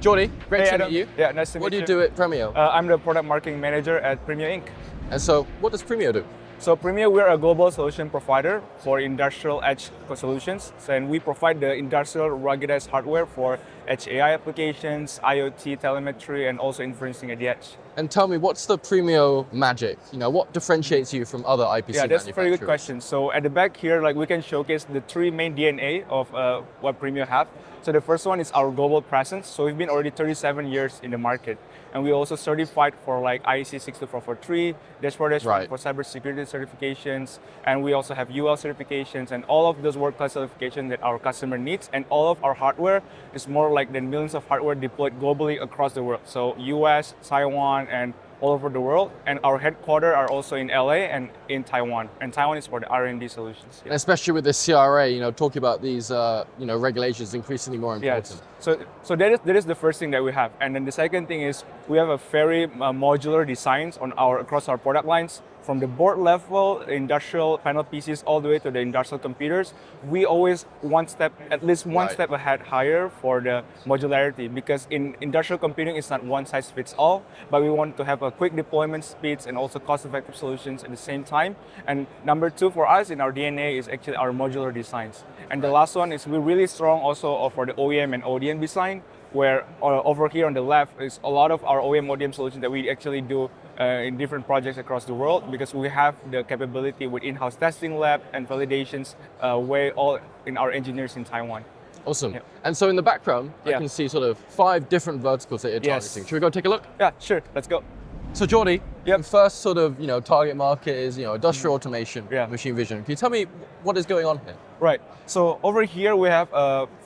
Jordy, great Hey, to Adam. meet you. Yeah, nice to meet you. What do you do at Premio? I'm the product marketing manager at Premio Inc. And so, what does Premio do? So Premio, we're a global solution provider for industrial edge solutions. And we provide the industrial ruggedized hardware for edge AI applications, IoT, telemetry, and also inferencing at the edge. And tell me, what's the Premio magic? You know, what differentiates you from other IPC Yeah, that's a manufacturers? very good question. So at the back here, we can showcase the three main DNA of what Premio have. So the first one is our global presence. So we've been already 37 years in the market. And we also certified for IEC 62443, Dashboard Right. for cybersecurity certifications. And we also have UL certifications and all of those world-class certifications that our customer needs. And all of our hardware is more than millions of hardware deployed globally across the world. So US, Taiwan, and all over the world, and our headquarters are also in LA and in Taiwan. And Taiwan is for the R&D solutions. And especially with the CRA, talking about these, regulations increasingly more important. Yes. So that is the first thing that we have, and then the second thing is we have a very modular designs across our product lines. From the board level, industrial panel PCs, all the way to the industrial computers, we always at least one step ahead higher for the modularity, because in industrial computing, it's not one size fits all, but we want to have a quick deployment speeds and also cost-effective solutions at the same time. And number two for us in our DNA is actually our modular designs. And the last one is we're really strong also for the OEM and ODM design, where over here on the left is a lot of our OEM ODM solutions that we actually do in different projects across the world, because we have the capability with in-house testing lab and validations way all in our engineers in Taiwan. Awesome. Yeah. And so in the background, I can see sort of 5 different verticals that you're targeting. Should we go take a look? Yeah, sure. Let's go. So Jordy, the first sort of target market is industrial automation, machine vision. Can you tell me what is going on here? Right. So over here we have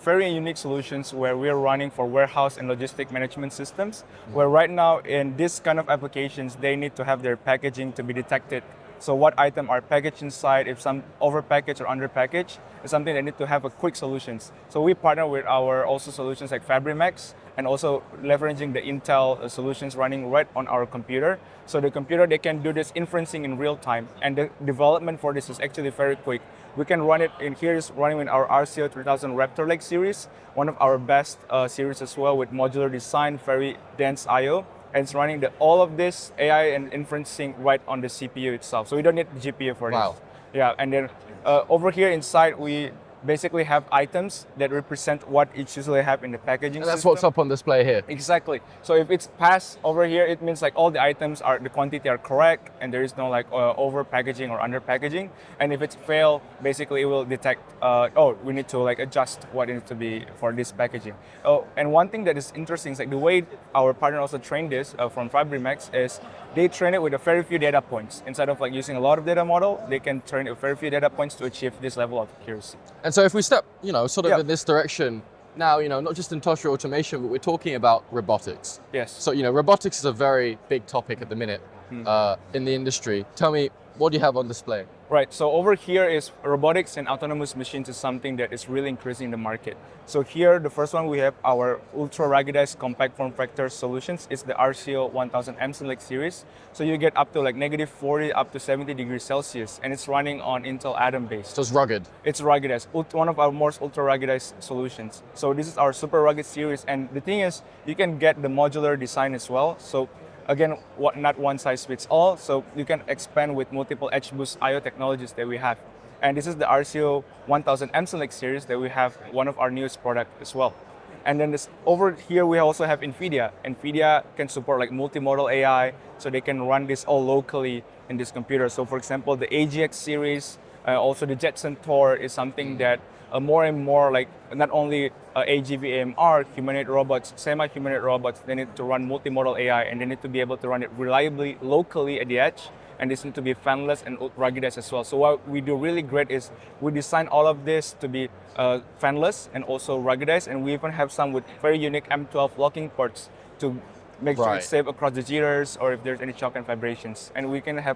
very unique solutions where we're running for warehouse and logistic management systems, where right now in this kind of applications, they need to have their packaging to be detected. So what item are packaged inside, if some over-packaged or under-packaged, is something they need to have a quick solutions. So we partner with our also solutions like FabriMax, and also leveraging the Intel solutions running right on our computer. So the computer, they can do this inferencing in real time, and the development for this is actually very quick. We can run it in here, is running in our RCO 3000 Raptor Lake series, one of our best series as well, with modular design, very dense I/O. And it's running all of this AI and inferencing right on the CPU itself. So we don't need the GPU for this. Yeah, and then over here inside, we basically have items that represent what it usually have in the packaging And that's system. what's up on display here. Exactly. So if it's passed over here, it means all the items the quantity are correct, and there is no over packaging or under packaging. And if it's fail, basically it will detect, we need to adjust what it needs to be for this packaging. Oh, and one thing that is interesting is the way our partner also trained this from FabriMax is they train it with a very few data points. Instead of using a lot of data model, they can train it with very few data points to achieve this level of accuracy. And so if we step, sort of in this direction, now, not just industrial automation, but we're talking about robotics. Yes. So, robotics is a very big topic at the minute in the industry. Tell me, what do you have on display? Right, so over here is robotics and autonomous machines is something that is really increasing in the market. So here, the first one, we have our ultra ruggedized compact form factor solutions. It's the RCO 1000 M Select series. So you get up to -40 up to 70 degrees Celsius, and it's running on Intel Atom based. So it's rugged. It's ruggedized, one of our most ultra ruggedized solutions. So this is our super rugged series, and the thing is, you can get the modular design as well. So again, not one size fits all, so you can expand with multiple edge boost I/O technologies that we have. And this is the RCO 1000 M Select series that we have, one of our newest product as well. And then over here, we also have NVIDIA. NVIDIA can support multimodal AI, so they can run this all locally in this computer. So for example, the AGX series, also the Jetson Tor is something that more and more not only AGV-AMR, humanoid robots, semi-humanoid robots, they need to run multimodal AI, and they need to be able to run it reliably locally at the edge, and this need to be fanless and ruggedized as well. So what we do really great is we design all of this to be fanless and also ruggedized, and we even have some with very unique M12 locking ports to make sure it's safe across the jitters or if there's any shock and vibrations. And we can have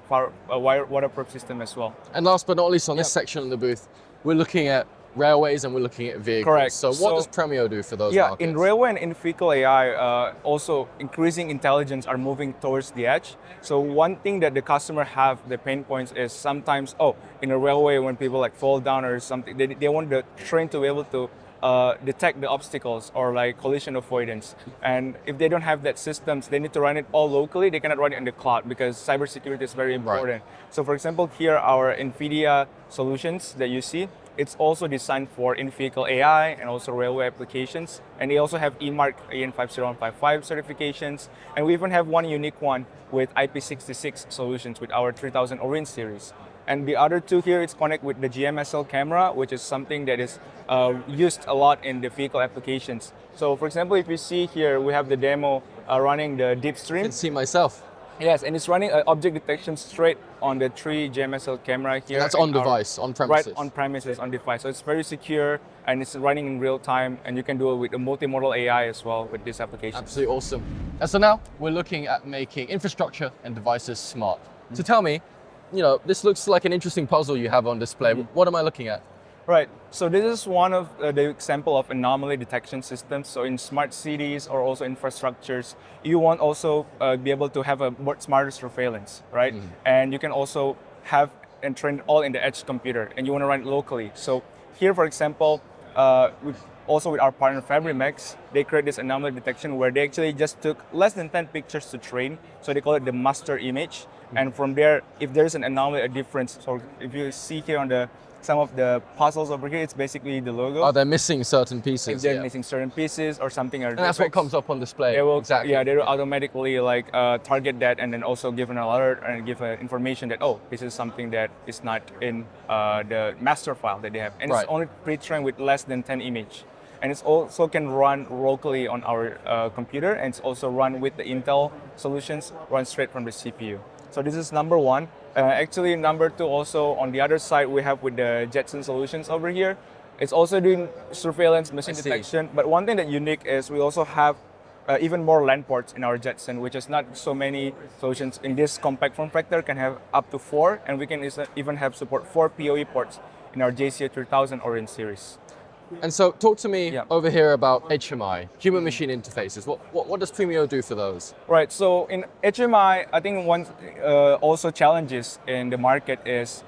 a waterproof system as well. And last but not least, on this section of the booth, we're looking at railways and we're looking at vehicles. Correct. So what does Premio do for those markets? In railway and in vehicle AI, also increasing intelligence are moving towards the edge. So one thing that the customer have, the pain points is sometimes, in a railway when people fall down or something, they want the train to be able to detect the obstacles or like collision avoidance. And if they don't have that systems, they need to run it all locally. They cannot run it in the cloud because cybersecurity is very important. So for example, here our NVIDIA solutions that you see, it's also designed for in-vehicle AI and also railway applications. And they also have EMARC EN 50155 certifications. And we even have one unique one with IP66 solutions with our 3000 Orange series. And the other two here is connect with the GMSL camera, which is something that is used a lot in the vehicle applications. So for example, if you see here, we have the demo running the deep stream. I can see myself. Yes, and it's running object detection straight on the 3 GMSL camera here. And that's on device, on premises. Right, on premises, on device. So it's very secure and it's running in real time, and you can do it with a multimodal AI as well with this application. Absolutely awesome. And so now we're looking at making infrastructure and devices smart. So tell me, this looks like an interesting puzzle you have on display. What am I looking at? Right, so this is one of the example of anomaly detection systems. So in smart cities or also infrastructures, you want also be able to have a more smarter surveillance, right? And you can also have and train all in the edge computer, and you want to run it locally. So here, for example, also with our partner Fabrimex, they create this anomaly detection where they actually just took less than 10 pictures to train. So they call it the master image. And from there, if there's an anomaly, a difference. So if you see here on some of the puzzles over here, it's basically the logo. Oh, they're missing certain pieces. If they're missing certain pieces or something. And that's what comes up on display. They will, exactly. Yeah, they will automatically target that and then also give an alert and give information that, oh, this is something that is not in the master file that they have. And it's only pre-trained with less than 10 image. And it's also can run locally on our computer, and it's also run with the Intel solutions, run straight from the CPU. So this is number one. Actually, number two, also on the other side, we have with the Jetson solutions over here. It's also doing surveillance, machine detection. But one thing that unique is we also have even more LAN ports in our Jetson, which is not so many solutions in this compact form factor can have up to 4, and we can even have support 4 PoE ports in our JCA 3000 Orange series. And so talk to me over here about HMI, human machine interfaces. What does Premio do for those? Right, so in HMI, I think one also challenges in the market is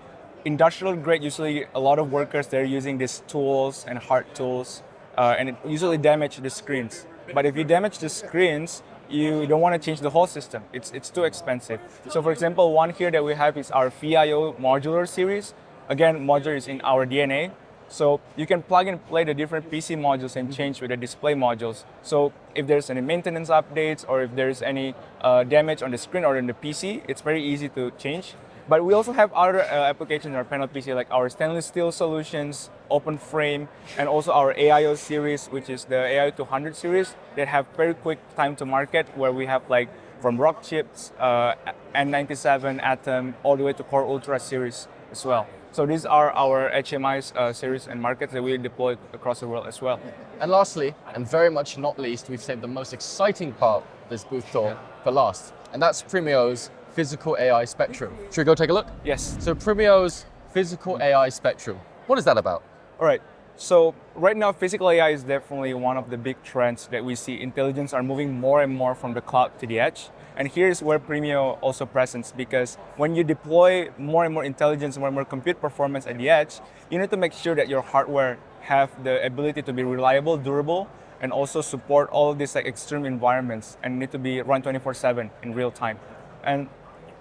industrial grade, usually a lot of workers, they're using these tools and hard tools, and it usually damage the screens. But if you damage the screens, you don't want to change the whole system. It's too expensive. So for example, one here that we have is our VIO modular series. Again, modular is in our DNA. So you can plug and play the different PC modules and change with the display modules. So if there's any maintenance updates or if there's any damage on the screen or in the PC, it's very easy to change. But we also have other applications in our panel PC, like our stainless steel solutions, open frame, and also our AIO series, which is the AIO 200 series that have very quick time to market, where we have like from Rock chips, N97, Atom, all the way to Core Ultra series as well. So these are our HMI series and markets that we deploy across the world as well. And lastly, and very much not least, we've saved the most exciting part of this booth tour for last, and that's Premio's Physical AI Spectrum. Should we go take a look? Yes. So Premio's Physical AI Spectrum, what is that about? All right. So right now, physical AI is definitely one of the big trends that we see. Intelligence are moving more and more from the cloud to the edge. And here's where Premio also presents, because when you deploy more and more intelligence, more and more compute performance at the edge, you need to make sure that your hardware have the ability to be reliable, durable, and also support all of these like extreme environments and need to be run 24/7 in real time. And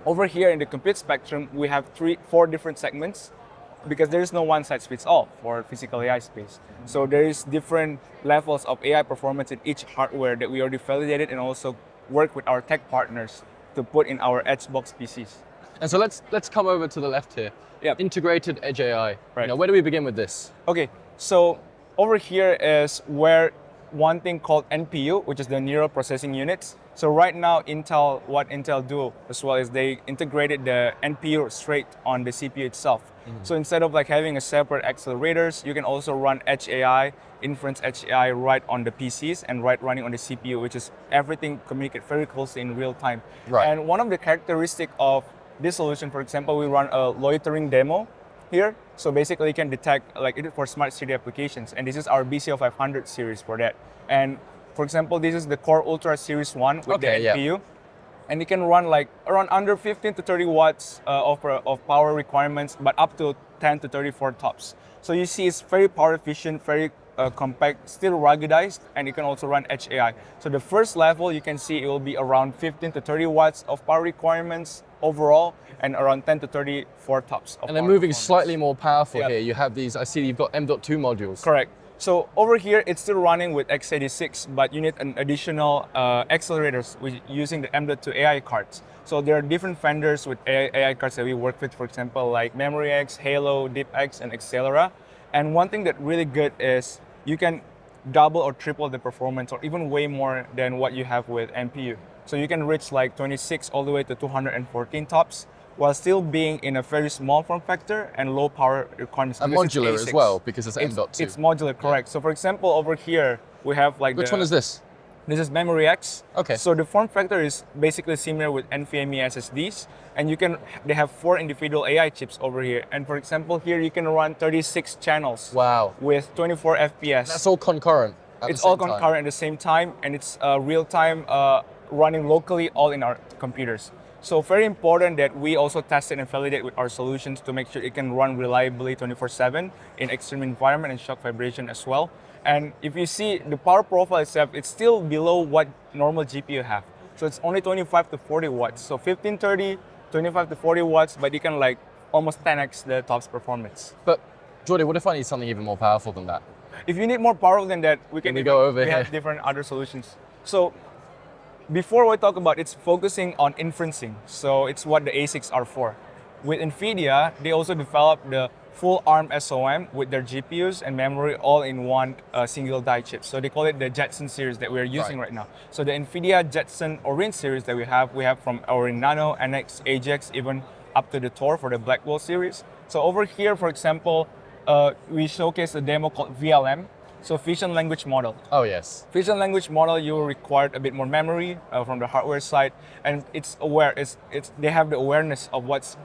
over here in the compute spectrum, we have 4 different segments, because there is no one size fits all for physical AI space. So there is different levels of AI performance in each hardware that we already validated and also work with our tech partners to put in our edge box PCs. And so let's come over to the left here. Yep. Integrated Edge AI. Right. Where do we begin with this? Okay, so over here is where one thing called NPU, which is the neural processing units. So right now, what Intel do as well is they integrated the NPU straight on the CPU itself. So instead of like having a separate accelerators, you can also run Edge AI, inference Edge AI right on the PCs and running on the CPU, which is everything communicate very closely in real time. Right. And one of the characteristics of this solution, for example, we run a loitering demo here. So basically you can detect like it for smart city applications. And this is our BCO 500 series for that. And for example, this is the Core Ultra Series 1 with the NPU. And it can run like around under 15 to 30 watts of power requirements, but up to 10 to 34 tops. So you see it's very power efficient, very compact, still ruggedized, and you can also run Edge AI. So the first level, you can see it will be around 15 to 30 watts of power requirements overall, and around 10 to 34 tops. And then moving slightly more powerful Yeah. here, you have these, I see you've got M.2 modules. Correct. So over here, it's still running with x86, but you need an additional accelerators using the M.2 AI cards. So there are different vendors with AI cards that we work with, for example, like MemoryX, Halo, DeepX, and Accelera. And one thing that really good is you can double or triple the performance, or even way more than what you have with MPU. So you can reach like 26 all the way to 214 tops, while still being in a very small form factor and low power requirements. And because it's modular as ASICs. well, because it's M.2. It's modular, correct. So for example, over here, we have like Which one is this? This is MemoryX. Okay. So the form factor is basically similar with NVMe SSDs, and they have 4 individual AI chips over here. And for example, here you can run 36 channels. Wow. With 24 FPS. That's all concurrent. It's all concurrent at the same time, and it's real time running locally, all in our computers. So very important that we also test it and validate with our solutions to make sure it can run reliably 24/7 in extreme environment and shock vibration as well. And if you see the power profile itself, it's still below what normal GPU have. So it's only 25 to 40 watts. So 1530, 25 to 40 watts, but you can like almost 10x the TOPS performance. But Jordy, what if I need something even more powerful than that? If you need more powerful than that, we have different other solutions. So before we talk about, it's focusing on inferencing. So it's what the ASICs are for. With NVIDIA, they also developed the full ARM SOM with their GPUs and memory all in one single die chip. So they call it the Jetson series that we're using right now. So the NVIDIA Jetson Orin series that we have from Orin Nano, NX, Ajax, even up to the Tor for the Blackwell series. So over here, for example, we showcase a demo called VLM. So vision language model. Oh yes. Vision language model, you will require a bit more memory from the hardware side, and it's aware. They have the awareness of what's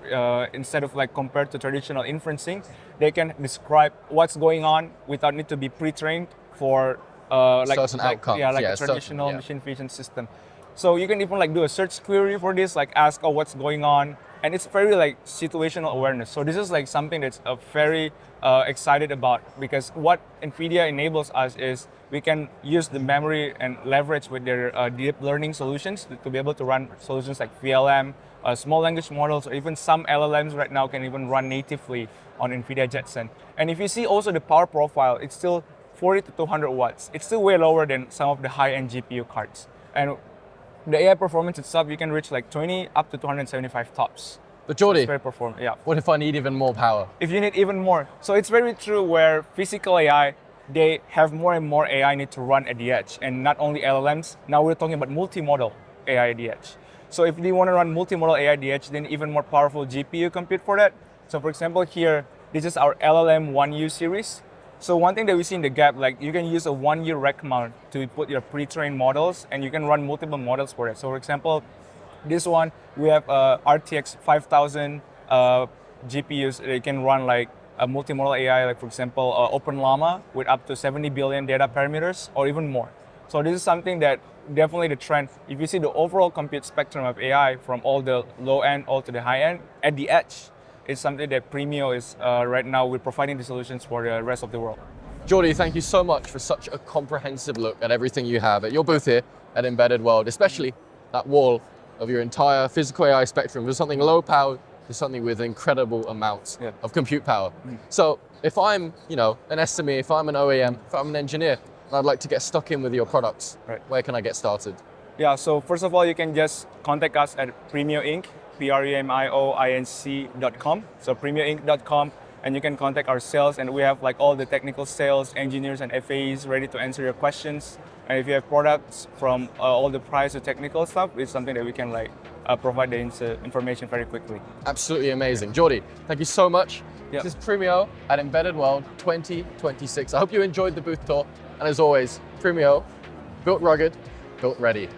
instead of like compared to traditional inferencing, they can describe what's going on without need to be pre-trained for certain outcomes. Yeah, like a traditional machine vision system. So you can even like do a search query for this, like ask, oh, what's going on, and it's very like situational awareness. So this is like something that's very excited about, because what NVIDIA enables us is we can use the memory and leverage with their deep learning solutions to be able to run solutions like VLM, small language models, or even some LLMs right now can even run natively on NVIDIA Jetson. And if you see also the power profile, it's still 40 to 200 watts. It's still way lower than some of the high-end GPU cards. And the AI performance itself, you can reach like 20 up to 275 tops. But Jordy, so very performant, yeah. What if I need even more power? If you need even more. So it's very true where physical AI, they have more and more AI need to run at the edge. And not only LLMs, now we're talking about multimodal AI at the edge. So if you want to run multimodal AI at the edge, then even more powerful GPU compute for that. So for example, here, this is our LLM 1U series. So one thing that we see in the gap, like you can use a 1U rack mount to put your pre-trained models, and you can run multiple models for it. So for example, this one, we have RTX 5000 GPUs that can run like a multimodal AI, like for example, OpenLlama with up to 70 billion data parameters or even more. So this is something that definitely the trend. If you see the overall compute spectrum of AI from all the low end all to the high end, at the edge, it's something that Premio is right now, we're providing the solutions for the rest of the world. Jordy, thank you so much for such a comprehensive look at everything you have at your booth here at Embedded World, especially that wall of your entire physical AI spectrum. There's something low power to something with incredible amounts of compute power. So if I'm, an SME, if I'm an OEM, if I'm an engineer, and I'd like to get stuck in with your products, where can I get started? Yeah, so first of all, you can just contact us at Premio Inc., premioinc.com. So premioinc.com, and you can contact our sales, and we have like all the technical sales engineers and FAEs ready to answer your questions. And if you have products from all the price to technical stuff, it's something that we can provide the information very quickly. Absolutely amazing. Jordy, thank you so much. Yep. This is Premio at Embedded World 2026. I hope you enjoyed the booth tour. And as always, Premio, built rugged, built ready.